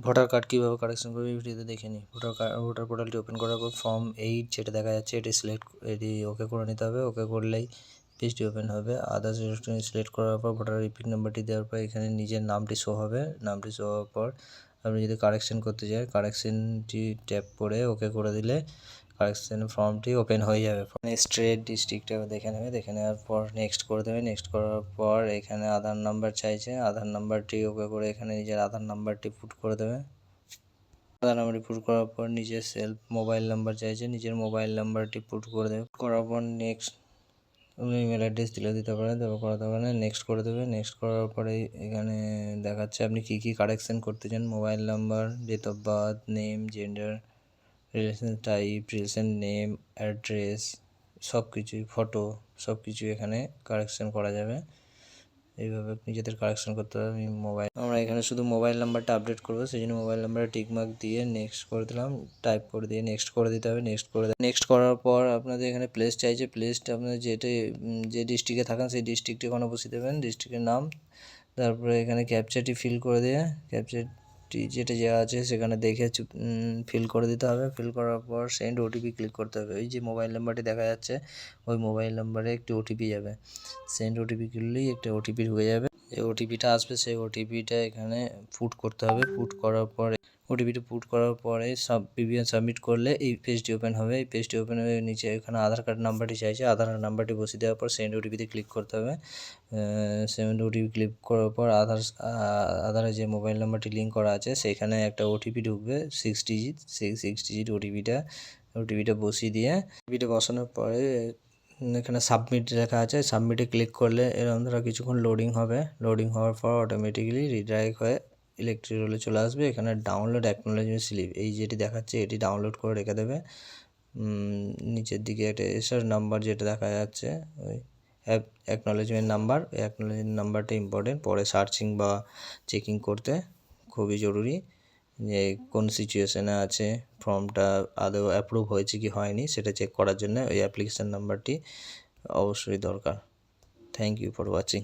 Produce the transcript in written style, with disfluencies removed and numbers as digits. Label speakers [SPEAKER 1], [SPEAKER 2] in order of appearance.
[SPEAKER 1] Voter card কীভাবে correction করবে এই ভিডিওতে দেখে নিই। ভোটার পোর্টালটি ওপেন করার পর ফর্ম 8 যেটা দেখা যাচ্ছে এটি ওকে করে নিতে হবে। ওকে করলেই পেজটি ওপেন হবে। আদার্স সিলেক্ট করার পর ভোটার রিপিট নাম্বারটি দেওয়ার পর এখানে নিজের নামটি শো হবে। নামটি শো হওয়ার পর আপনি যদি কারেকশন করতে চান কারেকশনটি ট্যাপ করে ওকে করে দিলে কারেকশন ফর্মটি ওপেন হয়ে যাবে। স্টেট ডিস্ট্রিক্টটা দেখে নেবে, দেখে নেওয়ার পর নেক্সট করে দেবে। নেক্সট করার পর এখানে আধার নাম্বার চাইছে, আধার নাম্বারটি ওকে করে এখানে নিজের আধার নাম্বারটি পুট করে দেবে। আধার নাম্বারটি পুট করার পর নিজের সেলফ মোবাইল নাম্বার চাইছে, নিজের মোবাইল নাম্বারটি পুট করে দেবে। করার পর নেক্সট ইমেল অ্যাড্রেস দিতে পারেন, তারপর করাতে পারেন নেক্সট করে দেবে। নেক্সট করার পরে এখানে দেখাচ্ছে আপনি কী কারেকশন করতে চান। Mobile number, date of birth, name, gender, relation type, relation name, address, সব কিছুই, ফটো, সব কিছু এখানে কারেকশন করা যাবে। এইভাবে নিজেদের কারেকশন করতে হবে। আমরা এখানে শুধু মোবাইল নাম্বারটা আপডেট করবো, সেই জন্য মোবাইল নাম্বারে টিকমার্ক দিয়ে নেক্সট করে দিলাম। টাইপ করে দিয়ে নেক্সট করে দিতে হবে। নেক্সট করার পর আপনাদের এখানে প্লেস চাইছে, প্লেসটা আপনাদের যে ডিস্ট্রিক্টে থাকেন সেই ডিস্ট্রিক্টে ওখানে বসিয়ে দেবেন, ডিস্ট্রিক্টের নাম। তারপরে এখানে ক্যাপচাটি ফিল করে দিয়ে ক্যাপচাটি যেটা আছে সেখানে দেখে ফিল করে দিতে হবে। ফিল করার পর সেন্ড ওটিপি ক্লিক করতে হবে। ওই যে মোবাইল নাম্বারটি দেখা যাচ্ছে ওই মোবাইল নাম্বারে একটি ওটিপি যাবে। সেন্ড ওটিপি করলেই একটা ওটিপি ঢুকে যাবে। যে ওটিপিটা আসবে সেই ওটিপিটা এখানে পুট করতে হবে। পুট করার পরে ওটিপিটা পুট করার পরে সাবমিট করলে এই পেজটি ওপেন হবে। এই পেজটি ওপেন হয়ে নিচে এখানে আধার কার্ড নাম্বারটি চাইছে, আধার নাম্বারটি বসিয়ে দেওয়ার পর সেন্ড ওটিপিতে ক্লিক করতে হবে। সেন্ড ওটিপি ক্লিক করার পর আধারে যে মোবাইল নাম্বারটি লিঙ্ক করা আছে সেখানে একটা ওটিপি ঢুকবে 6 ডিজিট। সেই 6 ডিজিট ওটিপিটা বসিয়ে দিয়ে ওটিপিটা বসানোর পরে এখানে সাবমিট লেখা আছে, সাবমিটে ক্লিক করলে এরকম ধরো কিছুক্ষণ লোডিং হবে। লোডিং হওয়ার পর অটোমেটিক্যালি রিডাইরেক্ট হয়ে ইলেকট্রিক রোলে চলে আসবে। এখানে ডাউনলোড অ্যাকনোলেজমেন্ট স্লিপ এই যেটি দেখাচ্ছে এটি ডাউনলোড করে রেখে দেবে। নিচের দিকে একটা এসআর নাম্বার যেটা দেখা যাচ্ছে ওই অ্যাকনোলেজমেন্ট নাম্বার, এই অ্যাকনোলেজমেন্ট নাম্বারটা ইম্পর্টেন্ট, পরে সার্চিং বা চেকিং করতে খুবই জরুরি যে কোন সিচুয়েশানে আছে, ফর্মটা আদৌ অ্যাপ্রুভ হয়েছে কি হয়নি সেটা চেক করার জন্য ওই অ্যাপ্লিকেশান নাম্বারটি অবশ্যই দরকার। Thank you for watching.